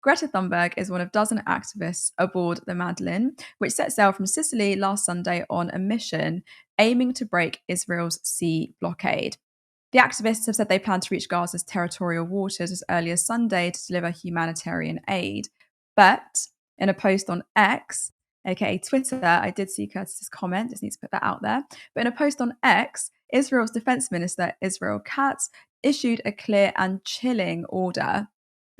Greta Thunberg is one of a dozen activists aboard the Madeleine, which set sail from Sicily last Sunday on a mission aiming to break Israel's sea blockade. The activists have said they plan to reach Gaza's territorial waters as early as Sunday to deliver humanitarian aid. But in a post on X, aka Twitter, I did see Curtis's comment, just need to put that out there. But in a post on X, Israel's Defense Minister, Israel Katz, issued a clear and chilling order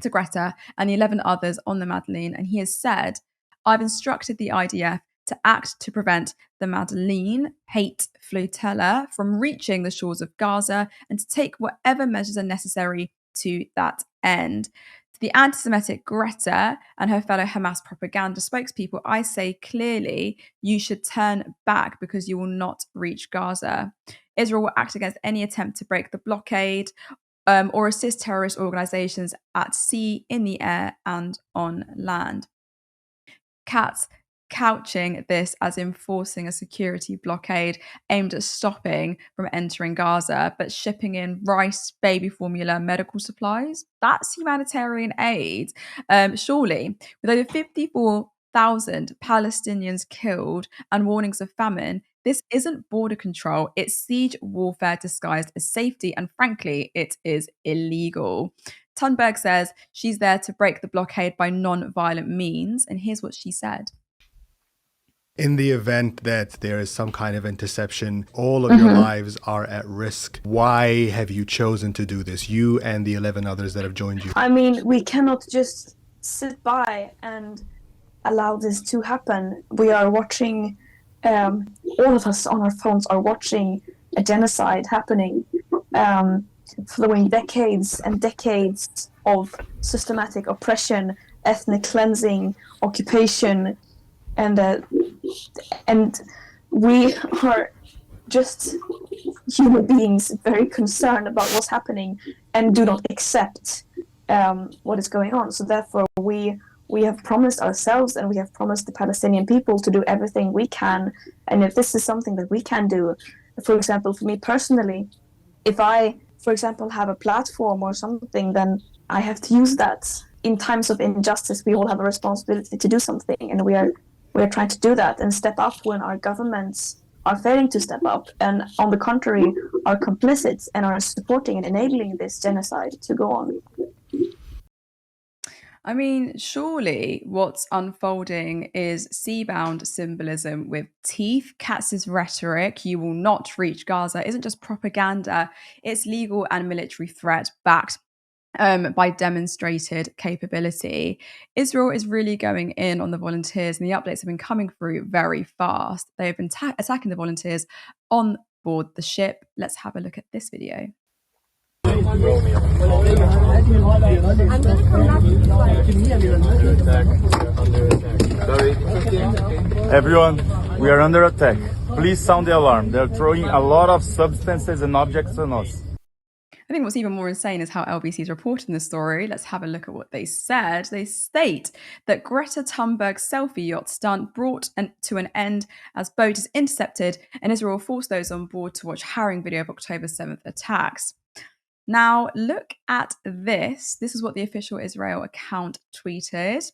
to Greta and the 11 others on the Madeleine. And he has said, I've instructed the IDF to act to prevent the Madeleine hate flotilla from reaching the shores of Gaza and to take whatever measures are necessary to that end. To the anti-Semitic Greta and her fellow Hamas propaganda spokespeople, I say clearly, you should turn back because you will not reach Gaza. Israel will act against any attempt to break the blockade or assist terrorist organizations at sea, in the air, and on land. Katz couching this as enforcing a security blockade aimed at stopping from entering Gaza, but shipping in rice, baby formula, medical supplies. That's humanitarian aid. Surely, with over 54,000 Palestinians killed and warnings of famine, this isn't border control, it's siege warfare disguised as safety, and frankly, it is illegal. Thunberg says she's there to break the blockade by non-violent means, and here's what she said. In the event that there is some kind of interception, all of your lives are at risk. Why have you chosen to do this, you and the 11 others that have joined you? I mean, we cannot just sit by and allow this to happen. We are watching, all of us on our phones are watching a genocide happening, following decades and decades of systematic oppression, ethnic cleansing, occupation, and we are just human beings very concerned about what's happening and do not accept what is going on. So therefore we have promised ourselves and we have promised the Palestinian people to do everything we can. And if this is something that we can do, for example, for me personally, if I, for example, have a platform or something, then I have to use that. In times of injustice, we all have a responsibility to do something, and we are trying to do that and step up when our governments are failing to step up, and on the contrary, are complicit and are supporting and enabling this genocide to go on. I mean, surely what's unfolding is sea-bound symbolism with teeth. Katz's rhetoric, you will not reach Gaza, isn't just propaganda. It's legal and military threat backed by demonstrated capability. Israel is really going in on the volunteers, and the updates have been coming through very fast. They have been attacking the volunteers on board the ship. Let's have a look at this video. Everyone, we are under attack. Please sound the alarm. They're throwing a lot of substances and objects on us. I think what's even more insane is how LBC is reporting the story. Let's have a look at what they said. They state that Greta Thunberg's selfie yacht stunt brought to an end as boat is intercepted, and Israel forced those on board to watch harrowing video of October 7th attacks. Now, look at this. This is what the official Israel account tweeted.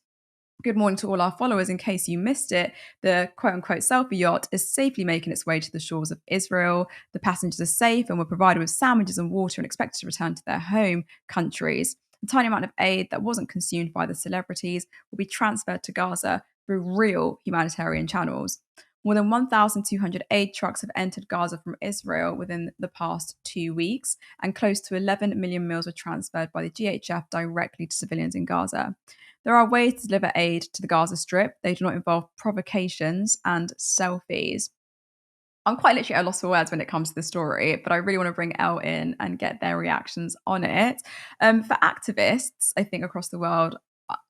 Good morning to all our followers. In case you missed it, the quote-unquote selfie yacht is safely making its way to the shores of Israel. The passengers are safe and were provided with sandwiches and water and expected to return to their home countries. The tiny amount of aid that wasn't consumed by the celebrities will be transferred to Gaza through real humanitarian channels. More than 1,200 aid trucks have entered Gaza from Israel within the past 2 weeks, and close to 11 million meals were transferred by the GHF directly to civilians in Gaza. There are ways to deliver aid to the Gaza Strip. They do not involve provocations and selfies. I'm quite literally at a loss for words when it comes to the story, but I really want to bring Elle in and get their reactions on it. For activists, I think across the world,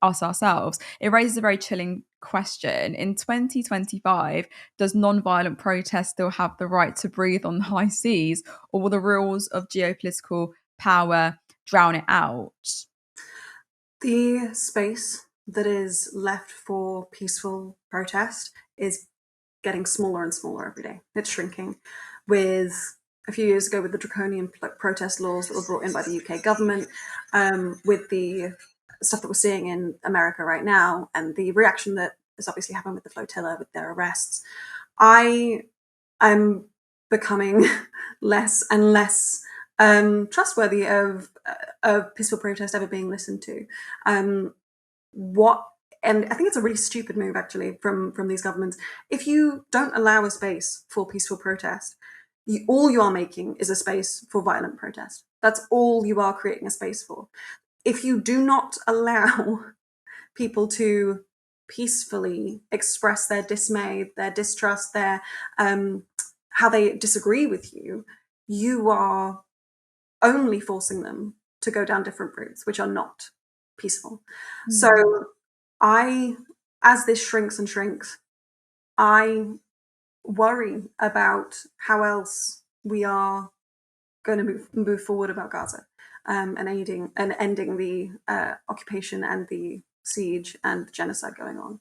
us ourselves, it raises a very chilling question. In 2025, does non-violent protest still have the right to breathe on the high seas, or will the rules of geopolitical power drown it out? The space that is left for peaceful protest is getting smaller and smaller every day. It's shrinking. With a few years ago, with the draconian protest laws that were brought in by the UK government, with the stuff that we're seeing in America right now, and the reaction that has obviously happened with the flotilla, with their arrests, I am becoming less and less trustworthy of peaceful protest ever being listened to. And I think it's a really stupid move actually from these governments. If you don't allow a space for peaceful protest, all you are making is a space for violent protest. That's all you are creating a space for. If you do not allow people to peacefully express their dismay, their distrust, their how they disagree with you, you are only forcing them to go down different routes, which are not peaceful. So as this shrinks and shrinks, I worry about how else we are going to move forward about Gaza, and ending the occupation and the siege and the genocide going on.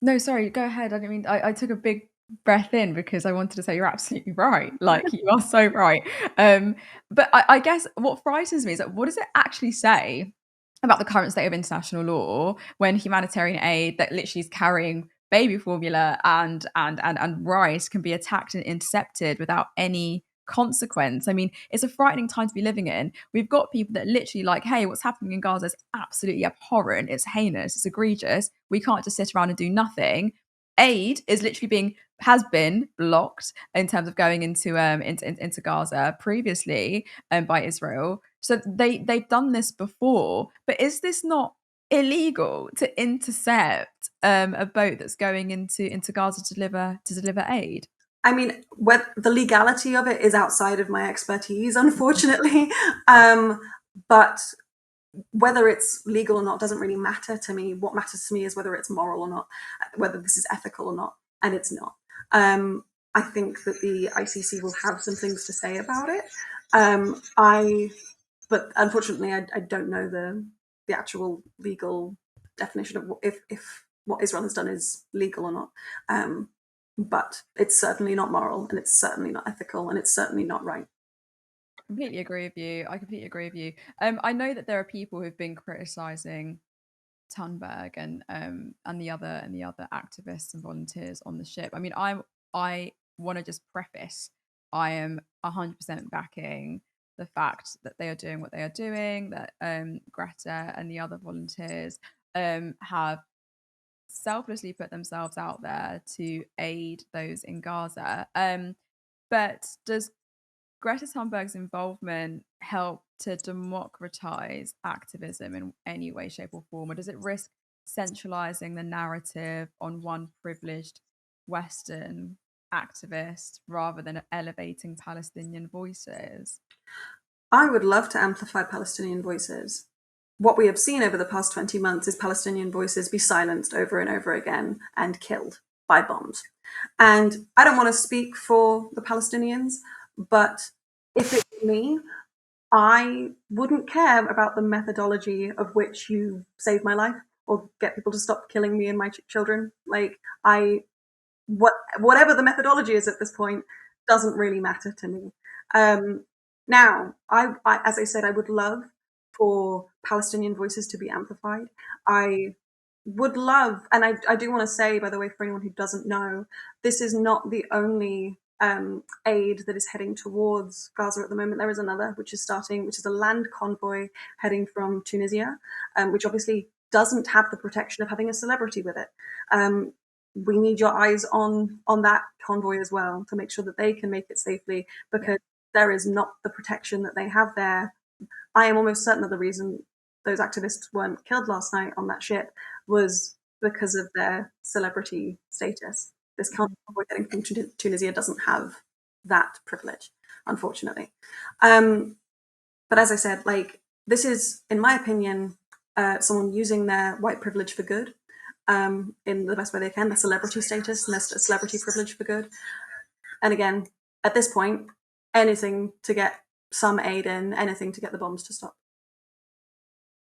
No, sorry, go ahead. I didn't mean, I took a big breath in because I wanted to say you're absolutely right. Like, you are so right. But I guess what frightens me is that what does it actually say about the current state of international law when humanitarian aid that literally is carrying baby formula and rice can be attacked and intercepted without any consequence? I mean, it's a frightening time to be living in. We've got people that literally like, hey, what's happening in Gaza is absolutely abhorrent, it's heinous, it's egregious, we can't just sit around and do nothing. Aid is literally has been blocked in terms of going into Gaza previously by Israel. So they've done this before, but is this not illegal to intercept a boat that's going into Gaza to deliver aid? I mean, the legality of it is outside of my expertise, unfortunately. But whether it's legal or not doesn't really matter to me. What matters to me is whether it's moral or not, whether this is ethical or not, and it's not. I think that the ICC will have some things to say about it. But unfortunately, I don't know the actual legal definition of if what Israel has done is legal or not. But it's certainly not moral, and it's certainly not ethical, and it's certainly not right. Completely agree with you. I completely agree with you. I know that there are people who've been criticizing Thunberg and the other activists and volunteers on the ship. I mean, I want to just preface, I am 100% backing the fact that they are doing what they are doing, that Greta and the other volunteers have selflessly put themselves out there to aid those in Gaza. But does Greta Thunberg's involvement help to democratize activism in any way, shape, or form? Or does it risk centralizing the narrative on one privileged Western activist rather than elevating Palestinian voices? I would love to amplify Palestinian voices. What we have seen over the past 20 months is Palestinian voices be silenced over and over again and killed by bombs. And I don't want to speak for the Palestinians, but if it were me, I wouldn't care about the methodology of which you save my life or get people to stop killing me and my children. Like, whatever the methodology is at this point doesn't really matter to me. Now, I as I said, I would love for Palestinian voices to be amplified. I would love, and I do want to say, by the way, for anyone who doesn't know, this is not the only aid that is heading towards Gaza at the moment. There is another, which is a land convoy heading from Tunisia, which obviously doesn't have the protection of having a celebrity with it. We need your eyes on that convoy as well to make sure that they can make it safely, because there is not the protection that they have there. I am almost certain that the reason those activists weren't killed last night on that ship was because of their celebrity status. This convoy getting from Tunisia doesn't have that privilege, unfortunately. But as I said, like, this is, in my opinion, someone using their white privilege for good, in the best way they can, their celebrity status and their celebrity privilege for good. And again, at this point, anything to get some aid in, anything to get the bombs to stop.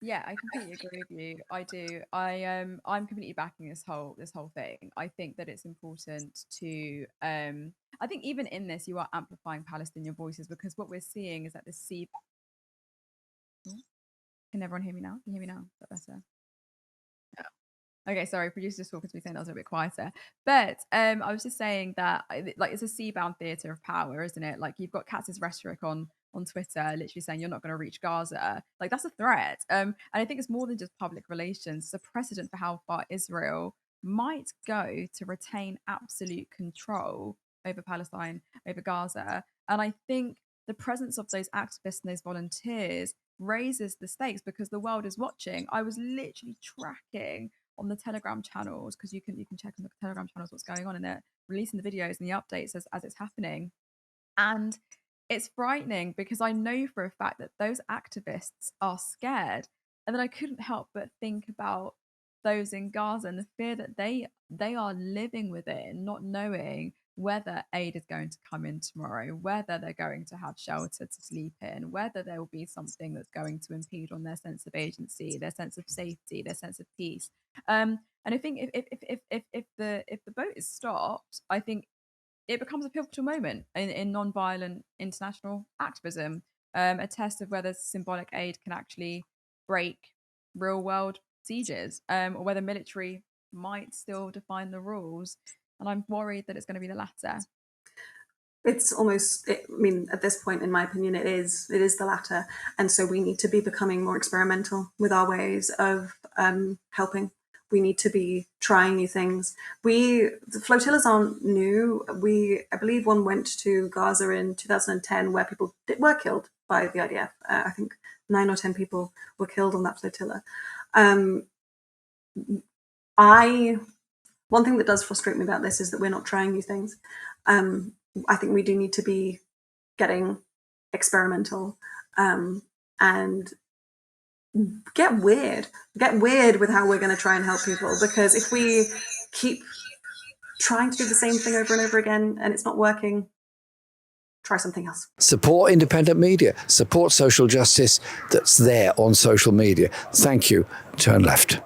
Yeah, I completely agree with you. I do. I'm completely backing this whole thing. I think that it's important to I think even in this you are amplifying Palestinian voices, because what we're seeing is that the sea Can everyone hear me now? Can you hear me now? Is that better? Okay, sorry, producer just talking to me saying that was a bit quieter. But I was just saying that like it's a sea-bound theatre of power, isn't it? Like you've got Katz's rhetoric on Twitter, literally saying you're not going to reach Gaza. Like that's a threat. And I think it's more than just public relations. It's a precedent for how far Israel might go to retain absolute control over Palestine, over Gaza. And I think the presence of those activists and those volunteers raises the stakes because the world is watching. I was literally tracking on the Telegram channels, because you can check on the Telegram channels what's going on, and they're releasing the videos and the updates as it's happening. And it's frightening because I know for a fact that those activists are scared. And then I couldn't help but think about those in Gaza and the fear that they are living within, not knowing whether aid is going to come in tomorrow, whether they're going to have shelter to sleep in, whether there will be something that's going to impede on their sense of agency, their sense of safety, their sense of peace. And I think if the boat is stopped, I think it becomes a pivotal moment in non-violent international activism, a test of whether symbolic aid can actually break real-world sieges, or whether military might still define the rules. And I'm worried that it's going to be the latter. It's almost, I mean, at this point, in my opinion, it is the latter. And so we need to be becoming more experimental with our ways of helping. We need to be trying new things. The flotillas aren't new. I believe one went to Gaza in 2010 where people were killed by the IDF. I think 9 or 10 people were killed on that flotilla. One thing that does frustrate me about this is that we're not trying new things. I think we do need to be getting experimental and get weird with how we're going to try and help people. Because if we keep trying to do the same thing over and over again and it's not working, try something else. Support independent media, support social justice that's there on social media. Thank you. Turn left.